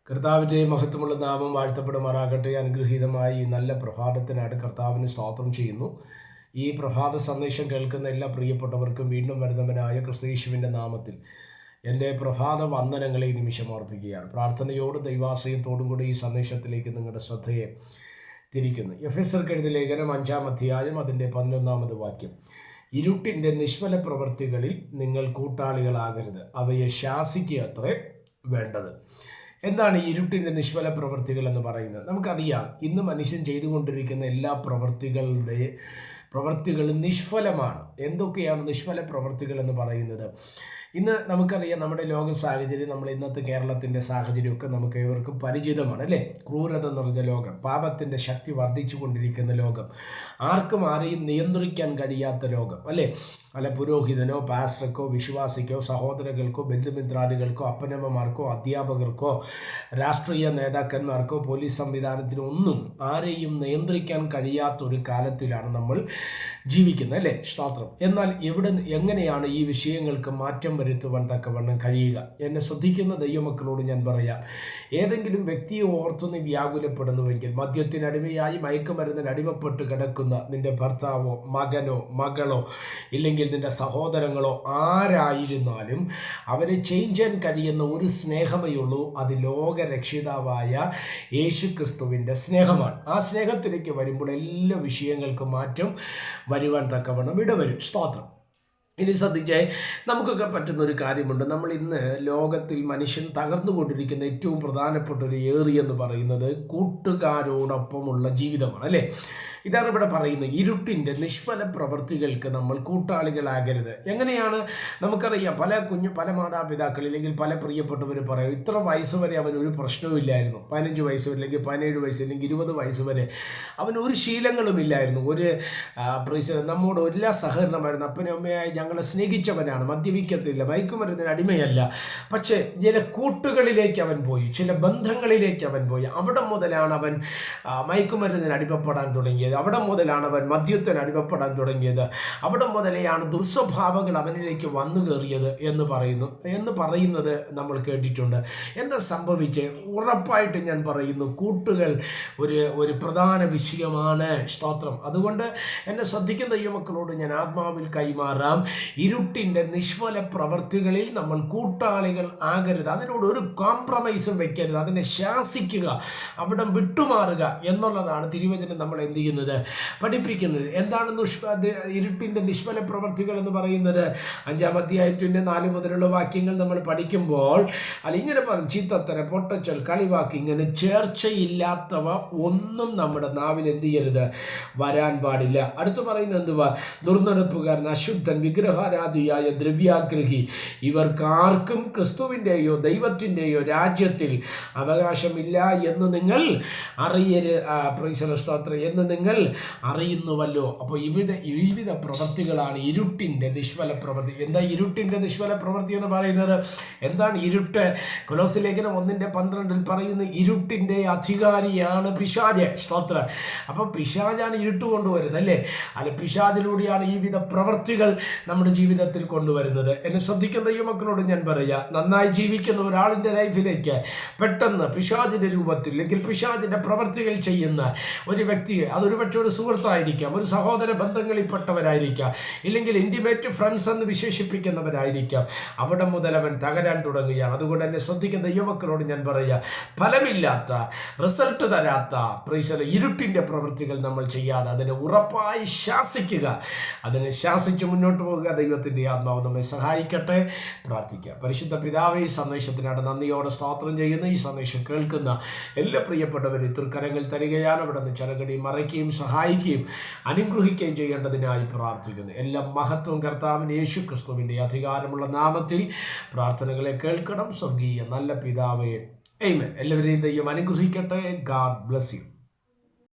കർത്താവിൻ്റെ മഹത്വമുള്ള നാമം വാഴ്ത്തപ്പെടുമാറാകട്ടെ. അനുഗ്രഹീതമായ ഈ നല്ല പ്രഭാതത്തിനായിട്ട് കർത്താവിന് സ്തോത്രം ചെയ്യുന്നു. ഈ പ്രഭാത സന്ദേശം കേൾക്കുന്ന എല്ലാ പ്രിയപ്പെട്ടവർക്കും വീണ്ടും വരുന്നവനായ ക്രിസ്തയേശുവിൻ്റെ നാമത്തിൽ എൻ്റെ പ്രഭാത വന്ദനങ്ങളെ ഈ നിമിഷം ഓർപ്പിക്കുകയാണ്. പ്രാർത്ഥനയോടും ദൈവാശ്രയത്തോടും കൂടി ഈ സന്ദേശത്തിലേക്ക് നിങ്ങളുടെ ശ്രദ്ധയെ തിരിക്കുന്നു. എഫെസ്യർക്ക് എഴുതിയ ലേഖനം 5-ാം അധ്യായം അതിൻ്റെ 11-ാമത് വാക്യം. ഇരുട്ടിൻ്റെ നിഷ്ഫല പ്രവൃത്തികളിൽ നിങ്ങൾ കൂട്ടാളികളാകരുത്, അവയെ ശാസിക്കുക അത്രേ വേണ്ടത്. എന്താണ് ഇരുട്ടിൻ്റെ നിഷ്ഫല പ്രവൃത്തികൾ എന്ന് പറയുന്നത്? നമുക്കറിയാം, ഇന്ന് മനുഷ്യൻ ചെയ്തുകൊണ്ടിരിക്കുന്ന എല്ലാ പ്രവൃത്തികളും നിഷ്ഫലമാണ്. എന്തൊക്കെയാണ് നിഷ്ഫല പ്രവൃത്തികൾ എന്ന് പറയുന്നത്? ഇന്ന് നമുക്കറിയാം, നമ്മുടെ ലോക സാഹചര്യം, നമ്മൾ ഇന്നത്തെ കേരളത്തിൻ്റെ സാഹചര്യമൊക്കെ നമുക്ക് ഏവർക്കും പരിചിതമാണ് അല്ലേ? ക്രൂരത നിറഞ്ഞ ലോകം, പാപത്തിൻ്റെ ശക്തി വർദ്ധിച്ചു കൊണ്ടിരിക്കുന്ന ലോകം, ആരെയും നിയന്ത്രിക്കാൻ കഴിയാത്ത ലോകം അല്ലേ? അല്ല, പുരോഹിതനോ പാസ്റ്റർക്കോ വിശ്വാസിക്കോ സഹോദരങ്ങൾക്കോ ബന്ധുമിത്രാദികൾക്കോ അപ്പനമ്മമാർക്കോ അധ്യാപകർക്കോ രാഷ്ട്രീയ നേതാക്കന്മാർക്കോ പോലീസ് സംവിധാനത്തിനോ ഒന്നും ആരെയും നിയന്ത്രിക്കാൻ കഴിയാത്തൊരു കാലത്തിലാണ് നമ്മൾ ജീവിക്കുന്നത് അല്ലേ? സ്തോത്രം. എന്നാൽ എങ്ങനെയാണ് ഈ വിഷയങ്ങൾക്ക് മാറ്റം വരുത്തുവാൻ തക്കവണ്ണം കഴിയുക? എന്നെ ശ്രദ്ധിക്കുന്ന ദൈവമക്കളോട് ഞാൻ പറയാം, ഏതെങ്കിലും വ്യക്തിയെ ഓർത്തു നീ വ്യാകുലപ്പെടുന്നുവെങ്കിൽ, മദ്യത്തിനടിമയായി മയക്കുമരുന്നിന് അടിമപ്പെട്ട് കിടക്കുന്ന നിന്റെ ഭർത്താവോ മകനോ മകളോ ഇല്ലെങ്കിൽ നിന്റെ സഹോദരങ്ങളോ ആരായിരുന്നാലും അവരെ ചേഞ്ച് ചെയ്യാൻ കഴിയുന്ന ഒരു സ്നേഹമേ ഉള്ളൂ. അത് ലോകരക്ഷിതാവായ യേശു ക്രിസ്തുവിൻ്റെ സ്നേഹമാണ്. ആ സ്നേഹത്തിലേക്ക് വരുമ്പോൾ എല്ലാ വിഷയങ്ങൾക്കും മാറ്റം വരുവാൻ തക്കവണ്ണം ഇടവരും. സ്തോത്രം. ഇനി ശ്രദ്ധിച്ചേ, നമുക്കൊക്കെ പറ്റുന്നൊരു കാര്യമുണ്ട്. നമ്മൾ ഇന്ന് ലോകത്തിൽ മനുഷ്യൻ തകർന്നുകൊണ്ടിരിക്കുന്ന ഏറ്റവും പ്രധാനപ്പെട്ട ഒരു ഏറിയ എന്ന് പറയുന്നത് കൂട്ടുകാരോടൊപ്പമുള്ള ജീവിതമാണ് അല്ലേ? ഇതാണ് ഇവിടെ പറയുന്നത്. ഇരുട്ടിൻ്റെ നിഷ്ഫല പ്രവൃത്തികൾക്ക് നമ്മൾ കൂട്ടാളികളാകരുത്. എങ്ങനെയാണ്? നമുക്കറിയാം, പല മാതാപിതാക്കൾ ഇല്ലെങ്കിൽ പല പ്രിയപ്പെട്ടവർ പറയും, ഇത്ര വയസ്സ് വരെ അവൻ ഒരു പ്രശ്നവും ഇല്ലായിരുന്നു. 15 വയസ്സ് അല്ലെങ്കിൽ 17 വയസ്സ് അല്ലെങ്കിൽ 20 വയസ്സ് വരെ അവൻ ഒരു ശീലങ്ങളും ഇല്ലായിരുന്നു. നമ്മോട് എല്ലാ സഹകരണമായിരുന്നു. അപ്പനും അമ്മയായി ഞങ്ങളെ സ്നേഹിച്ചവനാണ്, മദ്യപിക്കത്തില്ല, മയക്കുമരുന്നിന് അടിമയല്ല. പക്ഷേ ചില കൂട്ടുകളിലേക്ക് അവൻ പോയി, ചില ബന്ധങ്ങളിലേക്ക് അവൻ പോയി. അവിടെ മുതലാണ് അവൻ മയക്കുമരുന്നിന് അടിമപ്പെടാൻ തുടങ്ങിയത്. അവിടെ മുതലാണ് അവൻ മദ്യത്തിന് അടിമപ്പെടാൻ തുടങ്ങിയത്. അവിടെ മുതലെയാണ് ദുസ്വഭാവങ്ങൾ അവനിലേക്ക് വന്നു കയറിയത് എന്ന് പറയുന്നത് നമ്മൾ കേട്ടിട്ടുണ്ട്. എന്താ സംഭവിച്ചത്? ഉറപ്പായിട്ട് ഞാൻ പറയുന്നു, കൂട്ടുകൾ ഒരു പ്രധാന വിഷയമാണ്. സ്തോത്രം. അതുകൊണ്ട് എന്നെ ശ്രദ്ധിക്കുന്ന ഈ മക്കളോട് ഞാൻ ആത്മാവിൽ കൈമാറാം, ഇരുട്ടിൻ്റെ നിഷ്ഫല പ്രവൃത്തികളിൽ നമ്മൾ കൂട്ടാളികൾ ആകരുത്. അതിനോട് ഒരു കോംപ്രമൈസും വെക്കരുത്. അതിനെ ശാസിക്കുക, അവിടെ വിട്ടുമാറുക എന്നുള്ളതാണ് തിരുവചനം നമ്മൾ എന്ത് ചെയ്യുന്നത്, പഠിപ്പിക്കുന്നത്. എന്താണ് ഇരുട്ടിൻ്റെ നിഷ്ഫല പ്രവൃത്തികൾ എന്ന് പറയുന്നത്? 5-ാം അധ്യായത്തിൻ്റെ 4 മുതലുള്ള വാക്യങ്ങൾ നമ്മൾ പഠിക്കുമ്പോൾ ഇങ്ങനെ പറയും: ചീത്തത്തരം, പൊട്ടച്ചൽ, കളിവാക്ക്, ഇങ്ങനെ ചേർച്ചയില്ലാത്തവ ഒന്നും നമ്മുടെ നാവിൽ എന്ത് ചെയ്യരുത്, വരാൻ പാടില്ല. അടുത്ത് പറയുന്നത് എന്തുവാ? ദുർനടപ്പുകാരൻ, അശുദ്ധൻ, വിഗ്രഹാരാധിയായ ദ്രവ്യാഗ്രഹി, ഇവർക്കാർക്കും ക്രിസ്തുവിൻ്റെയോ ദൈവത്തിൻ്റെയോ രാജ്യത്തിൽ അവകാശമില്ല എന്ന് നിങ്ങൾ എന്ന് നിങ്ങൾ അറിയുന്നുവല്ലോ. അപ്പോൾ വിവിധ പ്രവൃത്തികളാണ് ഇരുട്ടിൻ്റെ നിഷ്ഫല പ്രവൃത്തി. എന്താ ഇരുട്ടിൻ്റെ നിഷ്ഫല പ്രവൃത്തി എന്ന് പറയുന്നത്? എന്താണ് ഇരുട്ട്? കൊലോസ്യ ലേഖനം 1:12 പറയുന്നു, ഇരുട്ടിൻ്റെ അധികാരിയാണ് പിശാച്. സ്തോത്രം. അപ്പോൾ പിശാചാണ് ഇരുട്ട് കൊണ്ടുവരുന്നത് അല്ലേ? അല്ല, പിശാചിലൂടെയാണ് ഈ വിധ പ്രവൃത്തികൾ നമ്മുടെ ജീവിതത്തിൽ കൊണ്ടുവരുന്നത്. എന്നെ ശ്രദ്ധിക്കുന്ന ഈ മക്കളോട് ഞാൻ പറയുക, നന്നായി ജീവിക്കുന്ന ഒരാളിൻ്റെ ലൈഫിലേക്ക് പെട്ടെന്ന് പിശാചിൻ്റെ രൂപത്തിൽ അല്ലെങ്കിൽ പിശാചിൻ്റെ പ്രവൃത്തികൾ ചെയ്യുന്ന ഒരു വ്യക്തിയെ, അതൊരു പക്ഷേ ഒരു സുഹൃത്തായിരിക്കാം, ഒരു സഹോദര ബന്ധങ്ങളിൽപ്പെട്ടവരായിരിക്കാം, ഇല്ലെങ്കിൽ ഇൻറ്റിമേറ്റ് ഫ്രണ്ട്സ് എന്ന് വിശേഷിപ്പിക്കുന്നവരായിരിക്കാം. അവിടെ മുതൽ അവൻ തകരാൻ തുടങ്ങുകയാണ്. അതുകൊണ്ട് എന്നെ ശ്രദ്ധിക്കുന്ന യുവക്കളോട് ഞാൻ പറയുക, ഫലമില്ലാത്ത, റിസൾട്ട് തരാത്ത ഇരുട്ടിൻ്റെ പ്രവൃത്തികൾ നമ്മൾ ചെയ്യാതെ അതിനെ ഉറപ്പായി ശാസിക്കുക, അതിനെ ശാസിച്ച് മുന്നോട്ട് പോകുക. ദൈവത്തിൻ്റെ ആത്മാവ് നമ്മെ സഹായിക്കട്ടെ. പ്രാർത്ഥിക്കുക. പരിശുദ്ധ പിതാവേ, ഈ സന്ദേശത്തിനാണ് നന്ദിയോടെ സ്തോത്രം ചെയ്യുന്ന, ഈ സന്ദേശം കേൾക്കുന്ന എല്ലാ പ്രിയപ്പെട്ടവരും തൃക്കരങ്ങൾ തരികയാണ്. അവിടെ നിന്ന് ചരകടി മറയ്ക്കുകയും സഹായിക്കുകയും അനുഗ്രഹിക്കുകയും ചെയ്യേണ്ടതിനായി പ്രാർത്ഥിക്കുന്നു. എല്ലാ മഹത്വം കർത്താവിന് യേശു ക്രിസ്തുവിൻ്റെ അധികാരമുള്ള നാമത്തിൽ പ്രാർത്ഥനകളെ കേൾക്കണം. സ്വർഗീയ നല്ല പിതാവേ, ആമേൻ. എല്ലാവരെയും ദൈവം അനുഗ്രഹിക്കട്ടെ. God bless you.